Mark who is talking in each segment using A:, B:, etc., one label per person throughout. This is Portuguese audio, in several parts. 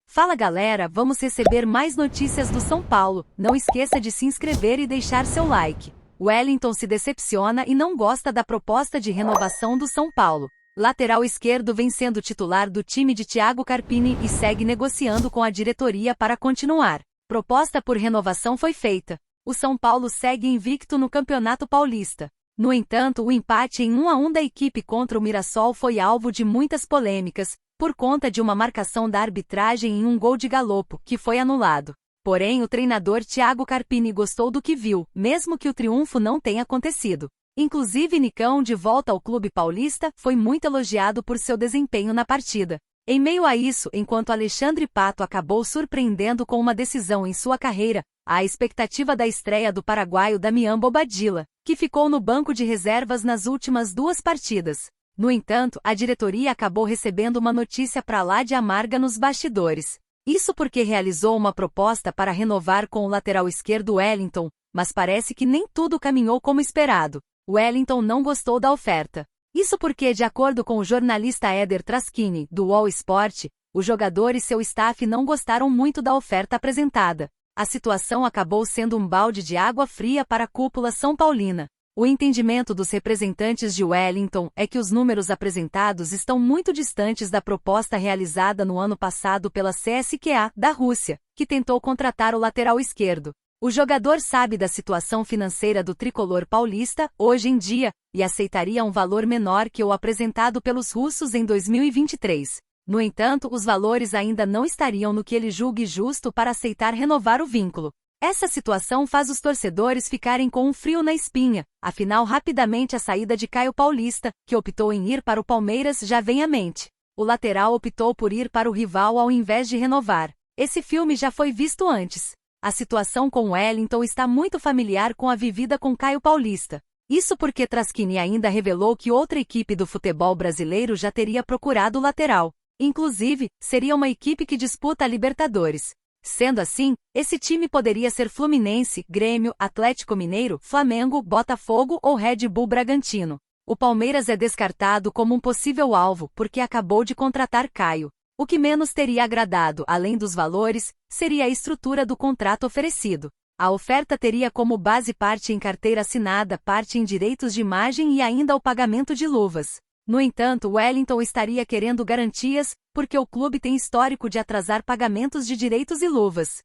A: Fala galera, vamos receber mais notícias do São Paulo. Não esqueça de se inscrever e deixar seu like. Wellington se decepciona e não gosta da proposta de renovação do São Paulo. Lateral esquerdo vem sendo titular do time de Thiago Carpini e segue negociando com a diretoria para continuar. Proposta por renovação foi feita. O São Paulo segue invicto no Campeonato Paulista. No entanto, o empate em 1-1 da equipe contra o Mirassol foi alvo de muitas polêmicas, por conta de uma marcação da arbitragem em um gol de Galopo, que foi anulado. Porém, o treinador Thiago Carpini gostou do que viu, mesmo que o triunfo não tenha acontecido. Inclusive Nicão, de volta ao clube paulista, foi muito elogiado por seu desempenho na partida. Em meio a isso, enquanto Alexandre Pato acabou surpreendendo com uma decisão em sua carreira, há a expectativa da estreia do paraguaio Damian Bobadilla, que ficou no banco de reservas nas últimas duas partidas. No entanto, a diretoria acabou recebendo uma notícia pra lá de amarga nos bastidores. Isso porque realizou uma proposta para renovar com o lateral esquerdo Wellington, mas parece que nem tudo caminhou como esperado. Wellington não gostou da oferta. Isso porque, de acordo com o jornalista Éder Traschini, do UOL Sport, o jogador e seu staff não gostaram muito da oferta apresentada. A situação acabou sendo um balde de água fria para a cúpula são paulina. O entendimento dos representantes de Wellington é que os números apresentados estão muito distantes da proposta realizada no ano passado pela CSKA, da Rússia, que tentou contratar o lateral esquerdo. O jogador sabe da situação financeira do tricolor paulista, hoje em dia, e aceitaria um valor menor que o apresentado pelos russos em 2023. No entanto, os valores ainda não estariam no que ele julgue justo para aceitar renovar o vínculo. Essa situação faz os torcedores ficarem com um frio na espinha, afinal rapidamente a saída de Caio Paulista, que optou em ir para o Palmeiras, já vem à mente. O lateral optou por ir para o rival ao invés de renovar. Esse filme já foi visto antes. A situação com Wellington está muito familiar com a vivida com Caio Paulista. Isso porque Traschini ainda revelou que outra equipe do futebol brasileiro já teria procurado o lateral. Inclusive, seria uma equipe que disputa a Libertadores. Sendo assim, esse time poderia ser Fluminense, Grêmio, Atlético Mineiro, Flamengo, Botafogo ou Red Bull Bragantino. O Palmeiras é descartado como um possível alvo porque acabou de contratar Caio. O que menos teria agradado, além dos valores, seria a estrutura do contrato oferecido. A oferta teria como base parte em carteira assinada, parte em direitos de imagem e ainda o pagamento de luvas. No entanto, Wellington estaria querendo garantias, porque o clube tem histórico de atrasar pagamentos de direitos e luvas.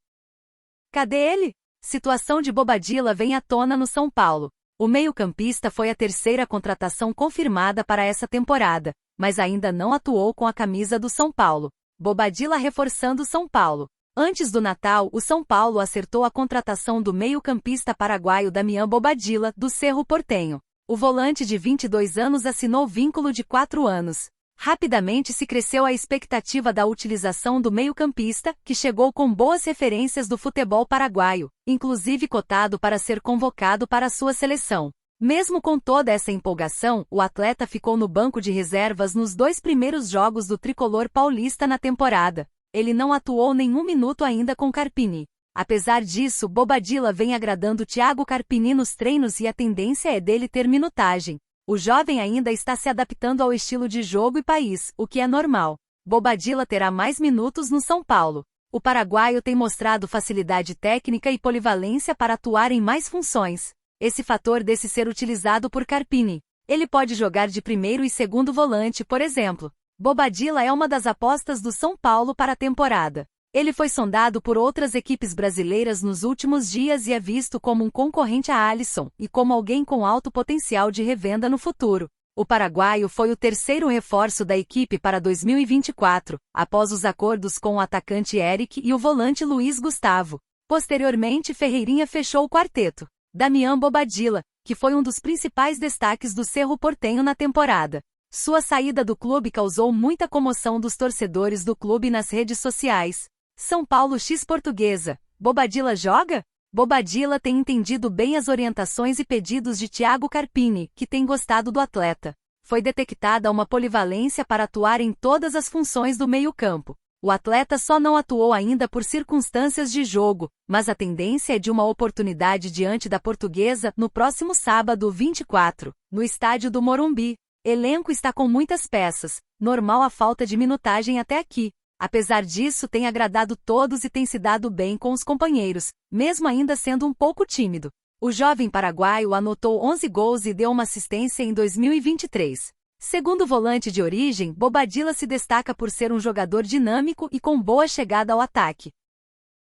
A: Cadê ele? Situação de Bobadilla vem à tona no São Paulo. O meio-campista foi a terceira contratação confirmada para essa temporada, mas ainda não atuou com a camisa do São Paulo. Bobadilla reforçando São Paulo. Antes do Natal, o São Paulo acertou a contratação do meio-campista paraguaio Damian Bobadilla, do Cerro Porteño. O volante de 22 anos assinou vínculo de 4 anos. Rapidamente se cresceu a expectativa da utilização do meio-campista, que chegou com boas referências do futebol paraguaio, inclusive cotado para ser convocado para a sua seleção. Mesmo com toda essa empolgação, o atleta ficou no banco de reservas nos 2 primeiros jogos do tricolor paulista na temporada. Ele não atuou nenhum minuto ainda com Carpini. Apesar disso, Bobadilla vem agradando Thiago Carpini nos treinos e a tendência é dele ter minutagem. O jovem ainda está se adaptando ao estilo de jogo e país, o que é normal. Bobadilla terá mais minutos no São Paulo. O paraguaio tem mostrado facilidade técnica e polivalência para atuar em mais funções. Esse fator deve ser utilizado por Carpini. Ele pode jogar de primeiro e segundo volante, por exemplo. Bobadilla é uma das apostas do São Paulo para a temporada. Ele foi sondado por outras equipes brasileiras nos últimos dias e é visto como um concorrente a Alisson e como alguém com alto potencial de revenda no futuro. O paraguaio foi o terceiro reforço da equipe para 2024, após os acordos com o atacante Eric e o volante Luiz Gustavo. Posteriormente, Ferreirinha fechou o quarteto. Damian Bobadilla, que foi um dos principais destaques do Cerro Porteño na temporada. Sua saída do clube causou muita comoção dos torcedores do clube nas redes sociais. São Paulo X Portuguesa. Bobadilla joga? Bobadilla tem entendido bem as orientações e pedidos de Thiago Carpini, que tem gostado do atleta. Foi detectada uma polivalência para atuar em todas as funções do meio-campo. O atleta só não atuou ainda por circunstâncias de jogo, mas a tendência é de uma oportunidade diante da Portuguesa no próximo sábado 24, no estádio do Morumbi. Elenco está com muitas peças, normal a falta de minutagem até aqui. Apesar disso, tem agradado todos e tem se dado bem com os companheiros, mesmo ainda sendo um pouco tímido. O jovem paraguaio anotou 11 gols e deu uma assistência em 2023. Segundo o volante de origem, Bobadilla se destaca por ser um jogador dinâmico e com boa chegada ao ataque.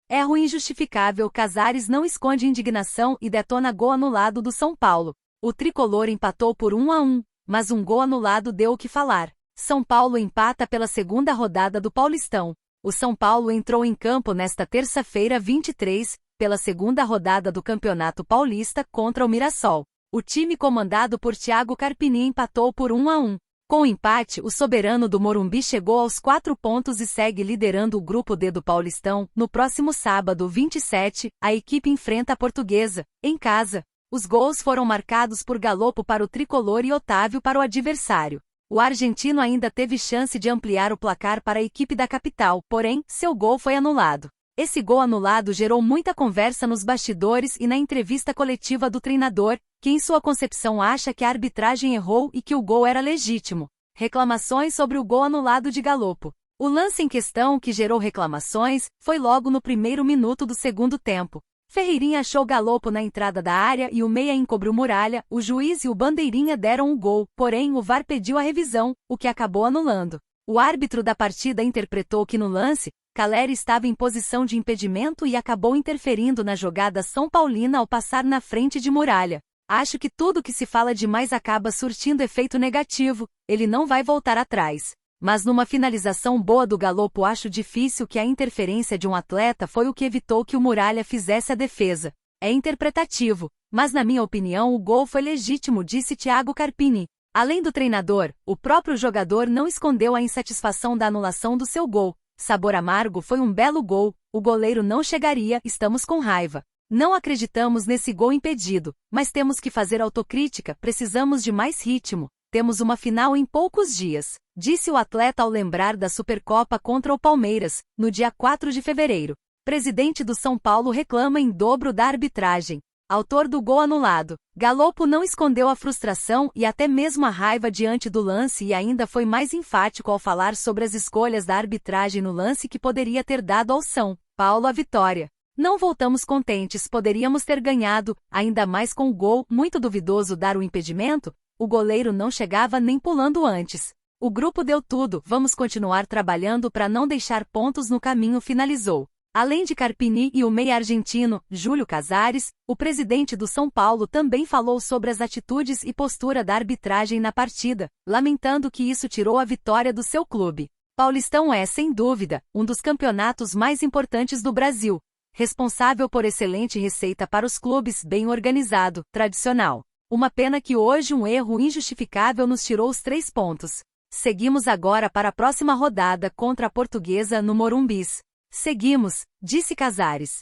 A: Erro injustificável. Casares não esconde indignação e detona gol anulado do São Paulo. O tricolor empatou por 1-1, mas um gol anulado deu o que falar. São Paulo empata pela segunda rodada do Paulistão. O São Paulo entrou em campo nesta terça-feira 23, pela segunda rodada do Campeonato Paulista contra o Mirassol. O time comandado por Thiago Carpini empatou por 1-1. Com o empate, o soberano do Morumbi chegou aos 4 pontos e segue liderando o Grupo D do Paulistão. No próximo sábado, 27, a equipe enfrenta a Portuguesa, em casa. Os gols foram marcados por Galopo para o tricolor e Otávio para o adversário. O argentino ainda teve chance de ampliar o placar para a equipe da capital, porém, seu gol foi anulado. Esse gol anulado gerou muita conversa nos bastidores e na entrevista coletiva do treinador, que em sua concepção acha que a arbitragem errou e que o gol era legítimo. Reclamações sobre o gol anulado de Galopo. O lance em questão, que gerou reclamações, foi logo no primeiro minuto do segundo tempo. Ferreirinha achou Galopo na entrada da área e o meia encobriu Muralha, o juiz e o bandeirinha deram o gol, porém o VAR pediu a revisão, o que acabou anulando. O árbitro da partida interpretou que no lance, Caleri estava em posição de impedimento e acabou interferindo na jogada São Paulina ao passar na frente de Muralha. Acho que tudo que se fala demais acaba surtindo efeito negativo, ele não vai voltar atrás. Mas numa finalização boa do Galopo acho difícil que a interferência de um atleta foi o que evitou que o Muralha fizesse a defesa. É interpretativo, mas na minha opinião o gol foi legítimo, disse Thiago Carpini. Além do treinador, o próprio jogador não escondeu a insatisfação da anulação do seu gol. Sabor amargo, foi um belo gol, o goleiro não chegaria, estamos com raiva. Não acreditamos nesse gol impedido, mas temos que fazer autocrítica, precisamos de mais ritmo, temos uma final em poucos dias, disse o atleta ao lembrar da Supercopa contra o Palmeiras, no dia 4 de fevereiro. Presidente do São Paulo reclama em dobro da arbitragem. Autor do gol anulado, Galopo não escondeu a frustração e até mesmo a raiva diante do lance e ainda foi mais enfático ao falar sobre as escolhas da arbitragem no lance que poderia ter dado ao São Paulo a vitória. Não voltamos contentes, poderíamos ter ganhado, ainda mais com o gol, muito duvidoso dar o impedimento, o goleiro não chegava nem pulando antes. O grupo deu tudo, vamos continuar trabalhando para não deixar pontos no caminho, finalizou. Além de Carpini e o meia argentino, Júlio Casares, o presidente do São Paulo também falou sobre as atitudes e postura da arbitragem na partida, lamentando que isso tirou a vitória do seu clube. Paulistão é, sem dúvida, um dos campeonatos mais importantes do Brasil, responsável por excelente receita para os clubes, bem organizado, tradicional. Uma pena que hoje um erro injustificável nos tirou os 3 pontos. Seguimos agora para a próxima rodada contra a Portuguesa no Morumbis. Seguimos, disse Casares.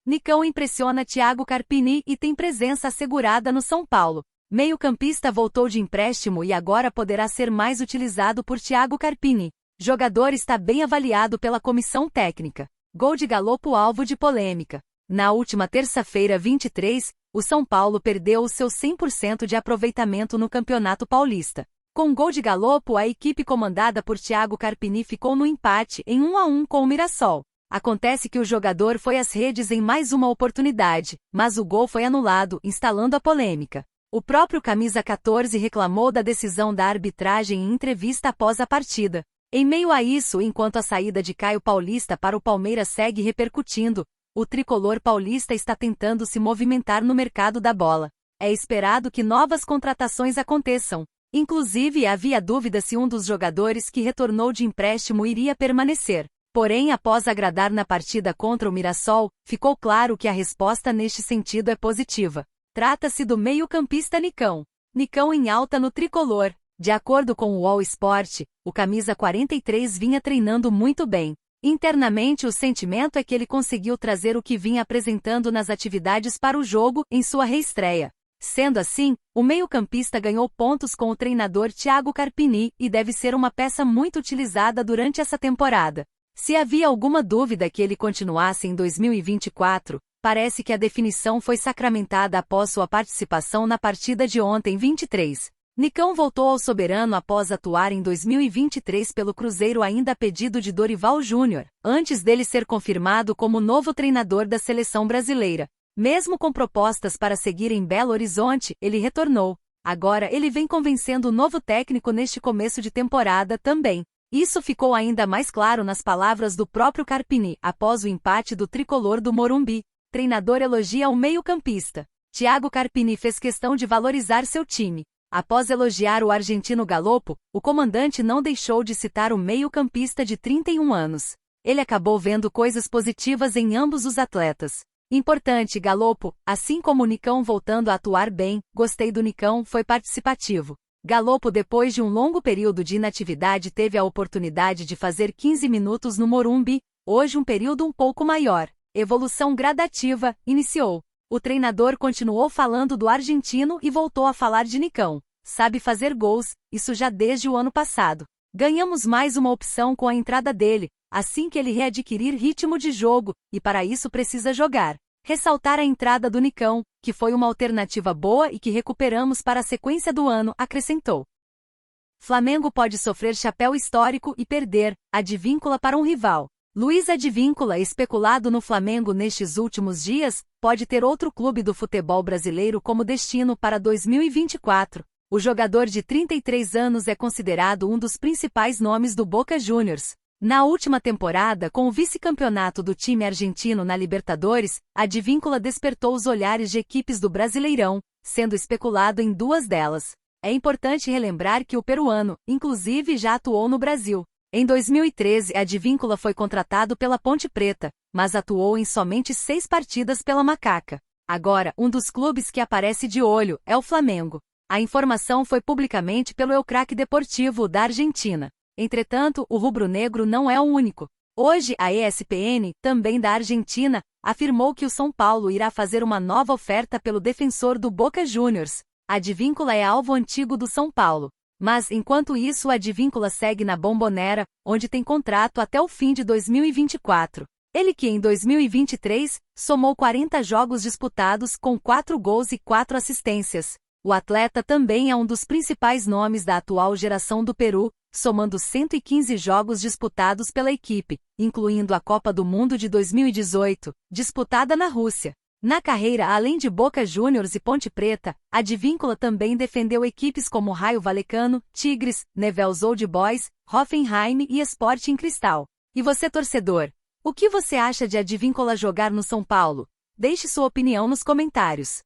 A: Nicão impressiona Thiago Carpini e tem presença assegurada no São Paulo. Meio-campista voltou de empréstimo e agora poderá ser mais utilizado por Thiago Carpini. Jogador está bem avaliado pela comissão técnica. Gol de Galopo alvo de polêmica. Na última terça-feira 23, o São Paulo perdeu o seu 100% de aproveitamento no Campeonato Paulista. Com gol de Galopo, a equipe comandada por Thiago Carpini ficou no empate em 1-1 com o Mirassol. Acontece que o jogador foi às redes em mais uma oportunidade, mas o gol foi anulado, instalando a polêmica. O próprio camisa 14 reclamou da decisão da arbitragem em entrevista após a partida. Em meio a isso, enquanto a saída de Caio Paulista para o Palmeiras segue repercutindo, o tricolor paulista está tentando se movimentar no mercado da bola. É esperado que novas contratações aconteçam. Inclusive, havia dúvida se um dos jogadores que retornou de empréstimo iria permanecer. Porém, após agradar na partida contra o Mirassol, ficou claro que a resposta neste sentido é positiva. Trata-se do meio-campista Nicão. Nicão em alta no tricolor. De acordo com o All Sport, o camisa 43 vinha treinando muito bem. Internamente, o sentimento é que ele conseguiu trazer o que vinha apresentando nas atividades para o jogo em sua reestreia. Sendo assim, o meio-campista ganhou pontos com o treinador Thiago Carpini e deve ser uma peça muito utilizada durante essa temporada. Se havia alguma dúvida que ele continuasse em 2024, parece que a definição foi sacramentada após sua participação na partida de ontem 23. Nicão voltou ao Soberano após atuar em 2023 pelo Cruzeiro ainda a pedido de Dorival Júnior, antes dele ser confirmado como novo treinador da seleção brasileira. Mesmo com propostas para seguir em Belo Horizonte, ele retornou. Agora ele vem convencendo o novo técnico neste começo de temporada também. Isso ficou ainda mais claro nas palavras do próprio Carpini após o empate do tricolor do Morumbi. Treinador elogia o meio-campista. Thiago Carpini fez questão de valorizar seu time. Após elogiar o argentino Galopo, o comandante não deixou de citar o meio-campista de 31 anos. Ele acabou vendo coisas positivas em ambos os atletas. Importante, Galopo, assim como o Nicão voltando a atuar bem, gostei do Nicão, foi participativo. Galopo, depois de um longo período de inatividade, teve a oportunidade de fazer 15 minutos no Morumbi, hoje um período um pouco maior. Evolução gradativa, iniciou. O treinador continuou falando do argentino e voltou a falar de Nicão. Sabe fazer gols, isso já desde o ano passado. Ganhamos mais uma opção com a entrada dele, assim que ele readquirir ritmo de jogo, e para isso precisa jogar. Ressaltar a entrada do Nicão, que foi uma alternativa boa e que recuperamos para a sequência do ano, acrescentou. Flamengo pode sofrer chapéu histórico e perder Advíncula para um rival. Luiz Advíncula, especulado no Flamengo nestes últimos dias, pode ter outro clube do futebol brasileiro como destino para 2024. O jogador de 33 anos é considerado um dos principais nomes do Boca Juniors. Na última temporada, com o vice-campeonato do time argentino na Libertadores, Advíncula despertou os olhares de equipes do Brasileirão, sendo especulado em duas delas. É importante relembrar que o peruano, inclusive, já atuou no Brasil. Em 2013, Advíncula foi contratado pela Ponte Preta, mas atuou em somente 6 partidas pela Macaca. Agora, um dos clubes que aparece de olho é o Flamengo. A informação foi publicamente pelo El Crack Deportivo da Argentina. Entretanto, o rubro-negro não é o único. Hoje, a ESPN, também da Argentina, afirmou que o São Paulo irá fazer uma nova oferta pelo defensor do Boca Juniors. Advíncula é alvo antigo do São Paulo. Mas, enquanto isso, a Advíncula segue na Bombonera, onde tem contrato até o fim de 2024. Ele que, em 2023, somou 40 jogos disputados com 4 gols e 4 assistências. O atleta também é um dos principais nomes da atual geração do Peru, somando 115 jogos disputados pela equipe, incluindo a Copa do Mundo de 2018, disputada na Rússia. Na carreira, além de Boca Juniors e Ponte Preta, Advíncula também defendeu equipes como Raio Vallecano, Tigres, Newell's Old Boys, Hoffenheim e Sporting Cristal. E você, torcedor? O que você acha de Advíncula jogar no São Paulo? Deixe sua opinião nos comentários.